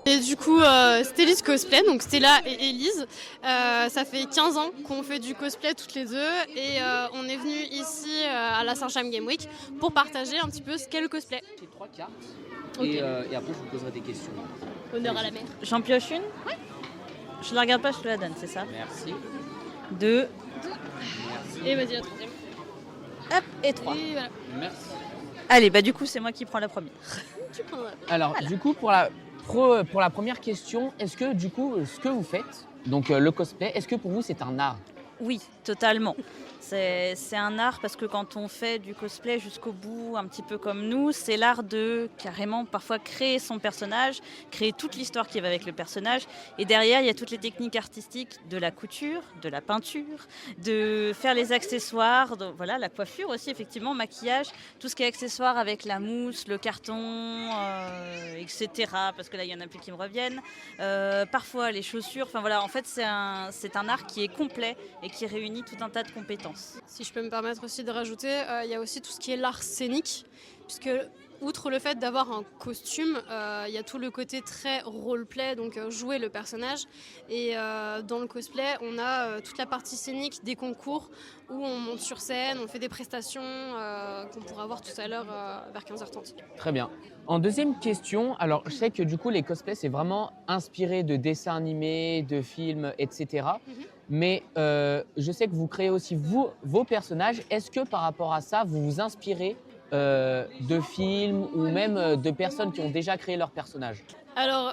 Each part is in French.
Et du coup, Stellis Cosplay, donc Stella et Élise, ça fait 15 ans qu'on fait du cosplay toutes les deux et on est venu ici à la Saint-Cham Game Week pour partager un petit peu ce qu'est le cosplay. J'ai 3 cartes Ok. et après je vous poserai des questions. Honneur à la mer. J'en pioche une. Ouais. Je la regarde pas, je te la donne, c'est ça. Merci. 2. Et vas-y, la troisième. Hop, et 3. Et voilà. Merci. Allez, bah du coup, c'est moi qui prends la première. Tu prendras. Alors, du coup, pour la première question, est-ce que du coup, ce que vous faites, donc le cosplay, est-ce que pour vous c'est un art? Oui, totalement. C'est un art parce que quand on fait du cosplay jusqu'au bout, un petit peu comme nous, c'est l'art de carrément parfois créer son personnage, créer toute l'histoire qui va avec le personnage. Et derrière, il y a toutes les techniques artistiques de la couture, de la peinture, de faire les accessoires, voilà, la coiffure aussi, effectivement, maquillage, tout ce qui est accessoires avec la mousse, le carton, etc. Parce que là, il y en a plus qui me reviennent. Parfois, les chaussures. Enfin voilà, en fait, c'est un art qui est complet et qui réunit tout un tas de compétences. Si je peux me permettre aussi de rajouter, il y a aussi tout ce qui est l'art scénique, puisque outre le fait d'avoir un costume, il y a tout le côté très roleplay, donc jouer le personnage. Et dans le cosplay, on a toute la partie scénique des concours où on monte sur scène, on fait des prestations qu'on pourra voir tout à l'heure vers 15h30. Très bien. En deuxième question, alors je sais que du coup les cosplays c'est vraiment inspiré de dessins animés, de films, etc. Mais je sais que vous créez aussi vos personnages. Est-ce que par rapport à ça, vous vous inspirez de films ou même de personnes qui ont déjà créé leurs personnages? Alors,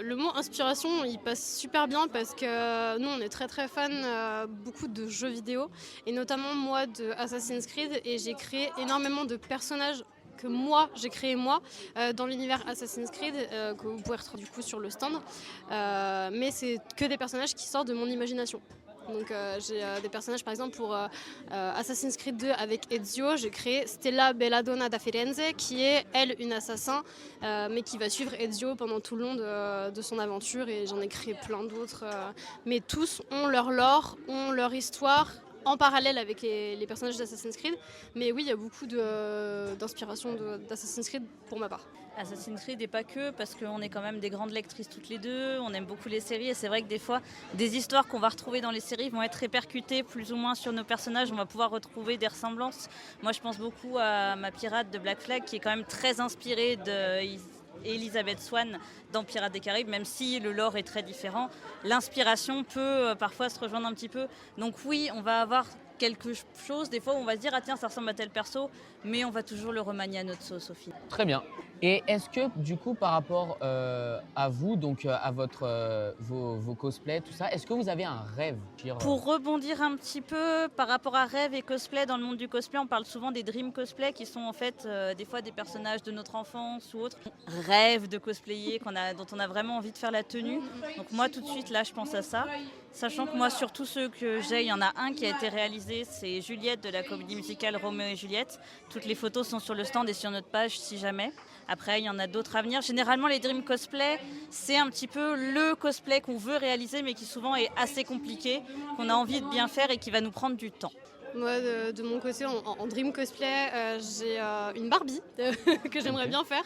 le mot inspiration, il passe super bien parce que nous, on est très très fans beaucoup de jeux vidéo et notamment moi de Assassin's Creed et j'ai créé énormément de personnages que moi, j'ai créé moi dans l'univers Assassin's Creed que vous pouvez retrouver du coup sur le stand. Mais c'est que des personnages qui sortent de mon imagination. Donc j'ai des personnages par exemple pour Assassin's Creed 2 avec Ezio, j'ai créé Stella Belladonna da Firenze qui est elle une assassin mais qui va suivre Ezio pendant tout le long de son aventure et j'en ai créé plein d'autres mais tous ont leur lore, ont leur histoire en parallèle avec les personnages d'Assassin's Creed. Mais oui, il y a beaucoup d'inspiration d'Assassin's Creed pour ma part. Assassin's Creed et pas que, parce qu'on est quand même des grandes lectrices toutes les deux, on aime beaucoup les séries et c'est vrai que des fois, des histoires qu'on va retrouver dans les séries vont être répercutées plus ou moins sur nos personnages, on va pouvoir retrouver des ressemblances. Moi je pense beaucoup à ma pirate de Black Flag qui est quand même très inspirée d'Elizabeth Swann dans Pirates des Caraïbes, même si le lore est très différent, l'inspiration peut parfois se rejoindre un petit peu. Donc oui, on va avoir quelque chose, des fois où on va se dire ah tiens ça ressemble à tel perso, mais on va toujours le remanier à notre sauce au final. Très bien. Et est-ce que du coup par rapport à vous, donc à vos cosplays, tout ça, est-ce que vous avez un rêve? Pour rebondir un petit peu par rapport à rêve et cosplay, dans le monde du cosplay, on parle souvent des dream cosplay qui sont en fait des fois des personnages de notre enfance ou autres. Rêve de cosplayer dont on a vraiment envie de faire la tenue. Donc moi tout de suite là je pense à ça. Sachant que moi sur tous ceux que j'ai, il y en a un qui a été réalisé, c'est Juliette de la comédie musicale Roméo et Juliette. Toutes les photos sont sur le stand et sur notre page si jamais. Après, il y en a d'autres à venir. Généralement, les Dream Cosplay, c'est un petit peu le cosplay qu'on veut réaliser, mais qui souvent est assez compliqué, qu'on a envie de bien faire et qui va nous prendre du temps. Moi, de mon côté, en Dream Cosplay, j'ai une Barbie que j'aimerais bien faire,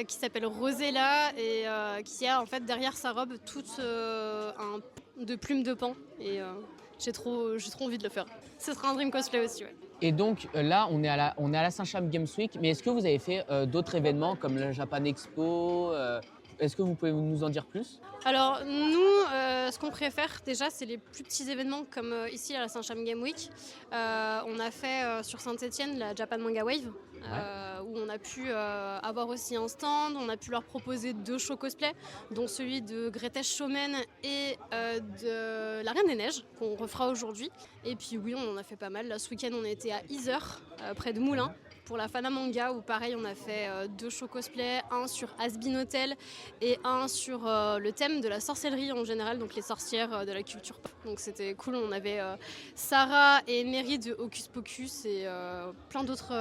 qui s'appelle Rosella et qui a en fait derrière sa robe toute de plumes de pan. Et j'ai trop envie de le faire. Ce sera un Dream Cosplay aussi, ouais. Et donc là, on est à la Saint-Cham Games Week, mais est-ce que vous avez fait d'autres événements comme le Japan Expo Est-ce que vous pouvez nous en dire plus? Alors nous, ce qu'on préfère déjà, c'est les plus petits événements comme ici à la Saint-Cham Game Week. On a fait sur Saint-Étienne la Japan Manga Wave, où on a pu avoir aussi un stand. On a pu leur proposer 2 shows cosplay, dont celui de Gretesh Showman et de la Reine des Neiges, qu'on refera aujourd'hui. Et puis oui, on en a fait pas mal. Là, ce week-end, on a été à Yzeure, près de Moulins, pour la Fana Manga, où pareil, on a fait 2 shows cosplay, un sur Asbin Hotel et un sur le thème de la sorcellerie en général, donc les sorcières de la culture pop. Donc c'était cool, on avait Sarah et Mary de Hocus Pocus et plein d'autres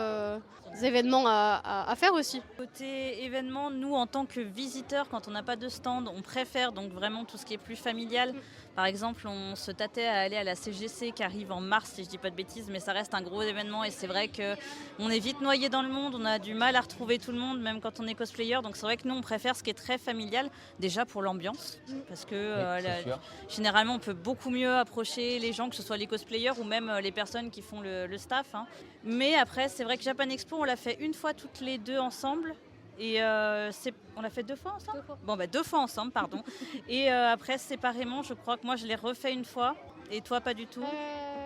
événements à faire aussi. Côté événement, nous en tant que visiteurs, quand on n'a pas de stand, on préfère donc vraiment tout ce qui est plus familial, Par exemple, on se tâtait à aller à la CGC qui arrive en mars, si je dis pas de bêtises, mais ça reste un gros événement et c'est vrai qu'on est vite noyé dans le monde, on a du mal à retrouver tout le monde, même quand on est cosplayer. Donc c'est vrai que nous, on préfère ce qui est très familial, déjà pour l'ambiance, parce que c'est sûr. généralement, on peut beaucoup mieux approcher les gens, que ce soit les cosplayers ou même les personnes qui font le staff, hein. Mais après, c'est vrai que Japan Expo, on l'a fait une fois toutes les deux ensemble. Et on l'a fait 2 fois ensemble. Bon, 2 fois ensemble, pardon. Et après, séparément, je crois que moi, je l'ai refait une fois. Et toi, pas du tout.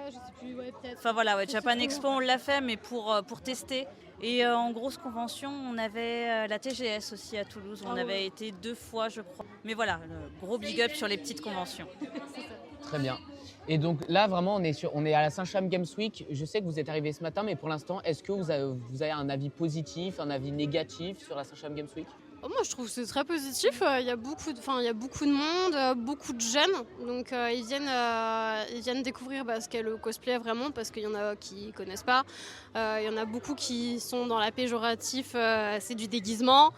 Je sais plus, ouais, peut-être. Enfin voilà, ouais, Japan Expo, on l'a fait, mais pour tester. Et en grosse convention, on avait la TGS aussi à Toulouse. On avait été 2 fois, je crois. Mais voilà, gros big up sur les petites conventions. Très bien. Et donc là, vraiment, on est à la Saint-Cham Games Week. Je sais que vous êtes arrivé ce matin, mais pour l'instant, est-ce que vous avez un avis positif, un avis négatif sur la Saint-Cham Games Week? Oh, moi, je trouve que c'est très positif. Il y a beaucoup de monde, beaucoup de jeunes. Donc, ils viennent découvrir ce qu'est le cosplay vraiment, parce qu'il y en a qui ne connaissent pas. Il y en a beaucoup qui sont dans la péjoratif, c'est du déguisement.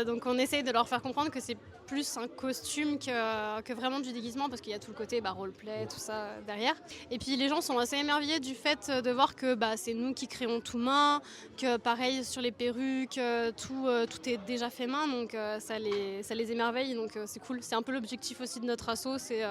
Donc, on essaye de leur faire comprendre que c'est plus un costume que vraiment du déguisement, parce qu'il y a tout le côté roleplay, tout ça derrière. Et puis les gens sont assez émerveillés du fait de voir que c'est nous qui créons tout main, que pareil sur les perruques, tout est déjà fait main, donc ça les émerveille, donc c'est cool. C'est un peu l'objectif aussi de notre asso, c'est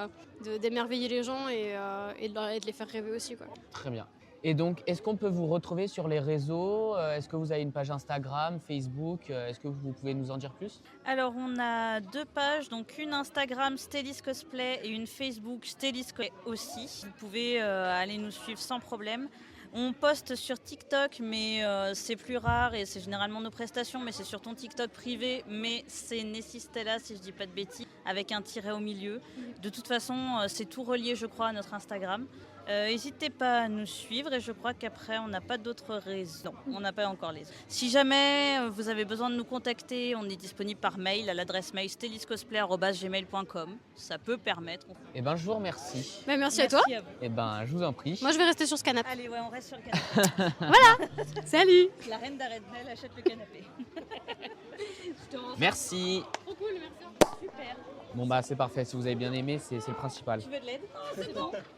d'émerveiller les gens et de les faire rêver aussi, quoi. Très bien. Et donc, est-ce qu'on peut vous retrouver sur les réseaux? Est-ce que vous avez une page Instagram, Facebook? Est-ce que vous pouvez nous en dire plus? Alors, on a 2 pages, donc une Instagram Stellis Cosplay et une Facebook Stellis Cosplay aussi. Vous pouvez aller nous suivre sans problème. On poste sur TikTok, mais c'est plus rare et c'est généralement nos prestations, mais c'est sur ton TikTok privé, mais c'est Nessistella, si je dis pas de bêtises, avec un tiret au milieu. De toute façon, c'est tout relié, je crois, à notre Instagram. N'hésitez pas à nous suivre et je crois qu'après, on n'a pas d'autres raisons. On n'a pas encore les autres. Si jamais vous avez besoin de nous contacter, on est disponible par mail à l'adresse mail stelliscosplay@gmail.com. Ça peut permettre. Eh ben, je vous remercie. Merci à toi. vous. Eh ben, je vous en prie. Moi, je vais rester sur ce canapé. Allez, ouais, on reste sur le canapé. Salut. La reine d'Arenel achète le canapé. Merci. Trop cool, merci. Super. Bon, c'est parfait. Si vous avez bien aimé, c'est le principal. Tu veux de l'aide? C'est bon.